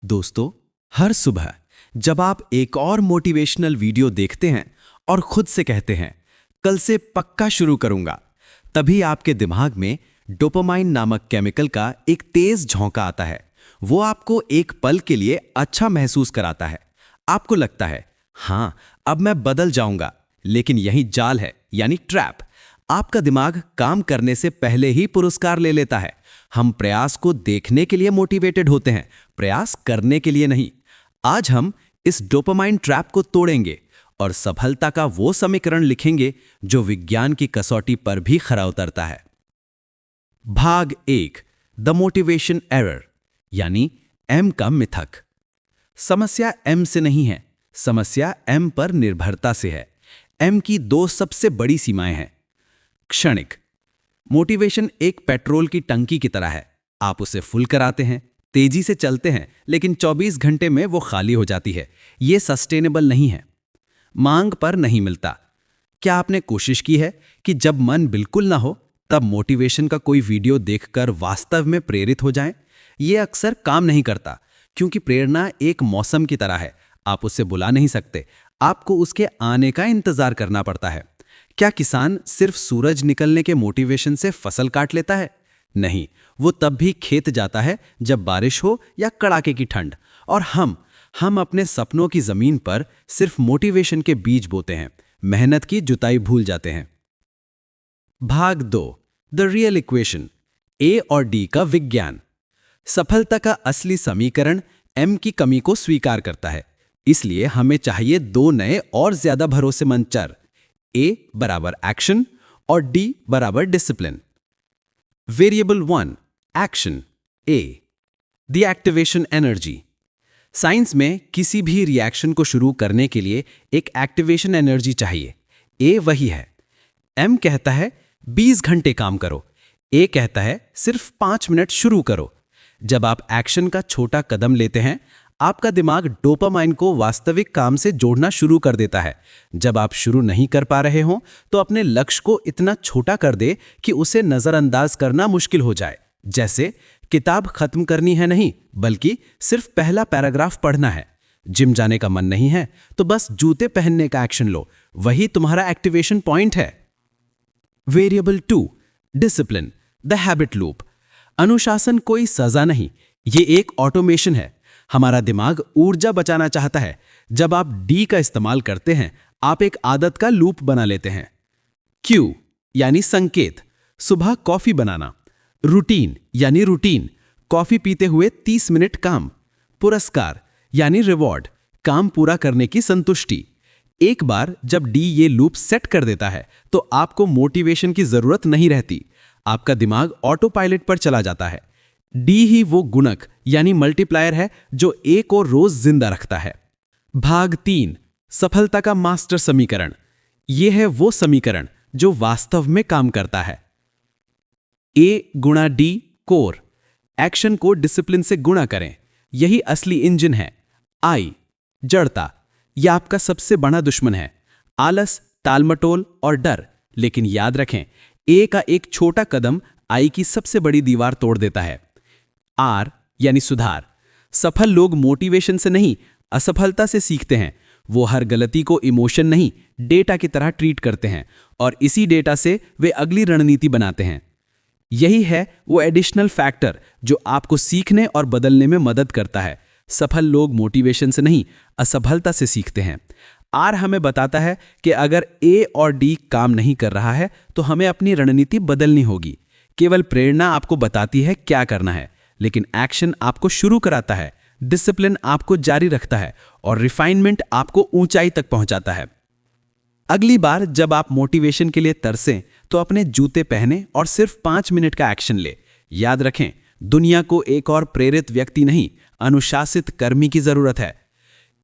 दोस्तों, हर सुबह जब आप एक और मोटिवेशनल वीडियो देखते हैं और खुद से कहते हैं कल से पक्का शुरू करूंगा, तभी आपके दिमाग में डोपामाइन नामक केमिकल का एक तेज झोंका आता है। वो आपको एक पल के लिए अच्छा महसूस कराता है। आपको लगता है हाँ, अब मैं बदल जाऊंगा, लेकिन यही जाल है, यानी ट्रैप। आपका दिमाग काम करने से पहले ही पुरस्कार ले लेता है। हम प्रयास को देखने के लिए मोटिवेटेड होते हैं, प्रयास करने के लिए नहीं। आज हम इस डोपामाइन ट्रैप को तोड़ेंगे और सफलता का वो समीकरण लिखेंगे जो विज्ञान की कसौटी पर भी खरा उतरता है। भाग 1, द मोटिवेशन एरर, यानी एम का मिथक। समस्या एम से नहीं है, समस्या एम पर निर्भरता से है। एम की दो सबसे बड़ी सीमाएं हैं। क्षणिक मोटिवेशन एक पेट्रोल की टंकी की तरह है। आप उसे फुल कराते हैं, तेजी से चलते हैं, लेकिन 24 घंटे में वो खाली हो जाती है। ये सस्टेनेबल नहीं है। मांग पर नहीं मिलता। क्या आपने कोशिश की है कि जब मन बिल्कुल ना हो तब मोटिवेशन का कोई वीडियो देखकर वास्तव में प्रेरित हो जाएं? ये अक्सर काम नहीं करता, क्योंकि प्रेरणा एक मौसम की तरह है। आप उसे बुला नहीं सकते, आपको उसके आने का इंतजार करना पड़ता है। क्या किसान सिर्फ सूरज निकलने के मोटिवेशन से फसल काट लेता है? नहीं, वो तब भी खेत जाता है जब बारिश हो या कड़ाके की ठंड। और हम अपने सपनों की जमीन पर सिर्फ मोटिवेशन के बीज बोते हैं, मेहनत की जुताई भूल जाते हैं। भाग 2, द रियल इक्वेशन, ए और डी का विज्ञान। सफलता का असली समीकरण एम की कमी को स्वीकार करता है। इसलिए हमें चाहिए दो नए और ज्यादा भरोसेमंद चर, ए बराबर एक्शन और डी बराबर discipline. Variable 1, action, A, the activation energy. Science में किसी भी रिएक्शन को शुरू करने के लिए एक एक्टिवेशन एनर्जी चाहिए। ए वही है। एम कहता है 20 घंटे काम करो, ए कहता है सिर्फ 5 मिनट शुरू करो। जब आप एक्शन का छोटा कदम लेते हैं, आपका दिमाग डोपामाइन को वास्तविक काम से जोड़ना शुरू कर देता है। जब आप शुरू नहीं कर पा रहे हों, तो अपने लक्ष्य को इतना छोटा कर दे कि उसे नजरअंदाज करना मुश्किल हो जाए। जैसे किताब खत्म करनी है नहीं, बल्कि सिर्फ पहला पैराग्राफ पढ़ना है। जिम जाने का मन नहीं है, तो बस जूते पहनने का एक्शन लो, वही तुम्हारा एक्टिवेशन पॉइंट है। Variable 2, discipline, the habit loop. अनुशासन कोई सजा नहीं, ये एक ऑटोमेशन है। हमारा दिमाग ऊर्जा बचाना चाहता है। जब आप डी का इस्तेमाल करते हैं, आप एक आदत का लूप बना लेते हैं। क्यू यानी संकेत, सुबह कॉफी बनाना। रूटीन यानी रूटीन, कॉफी पीते हुए 30 मिनट काम। पुरस्कार यानी रिवॉर्ड, काम पूरा करने की संतुष्टि। एक बार जब डी ये लूप सेट कर देता है, तो आपको मोटिवेशन की जरूरत नहीं रहती। आपका दिमाग ऑटो पायलट पर चला जाता है। डी ही वो गुणक यानी मल्टीप्लायर है जो ए को रोज जिंदा रखता है। भाग 3, सफलता का मास्टर समीकरण। यह है वो समीकरण जो वास्तव में काम करता है। ए गुणा डी कोर, एक्शन को डिसिप्लिन से गुणा करें, यही असली इंजन है। आई जड़ता, यह आपका सबसे बड़ा दुश्मन है। आलस, टालमटोल और डर। लेकिन याद रखें, ए का एक छोटा कदम आई की सबसे बड़ी दीवार तोड़ देता है। आर यानी सुधार, सफल लोग मोटिवेशन से नहीं, असफलता से सीखते हैं। वो हर गलती को इमोशन नहीं, डेटा की तरह ट्रीट करते हैं, और इसी डेटा से वे अगली रणनीति बनाते हैं। यही है वो एडिशनल फैक्टर जो आपको सीखने और बदलने में मदद करता है। सफल लोग मोटिवेशन से नहीं, असफलता से सीखते हैं। आर हमें बताता है कि अगर ए और डी काम नहीं कर रहा है, तो हमें अपनी रणनीति बदलनी होगी। केवल प्रेरणा आपको बताती है क्या करना है, लेकिन एक्शन आपको शुरू कराता है, डिसिप्लिन आपको जारी रखता है, और रिफाइनमेंट आपको ऊंचाई तक पहुंचाता है। अगली बार जब आप मोटिवेशन के लिए तरसें, तो अपने जूते पहने और सिर्फ 5 मिनट का एक्शन ले। याद रखें, दुनिया को एक और प्रेरित व्यक्ति नहीं, अनुशासित कर्मी की जरूरत है।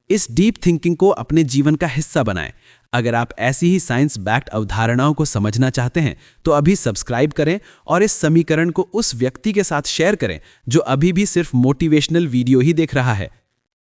इस डीप थिंकिंग को अपने जीवन का हिस्सा बनाएं। अगर आप ऐसी ही साइंस बैक्ड अवधारणाओं को समझना चाहते हैं, तो अभी सब्सक्राइब करें और इस समीकरण को उस व्यक्ति के साथ शेयर करें जो अभी भी सिर्फ मोटिवेशनल वीडियो ही देख रहा है।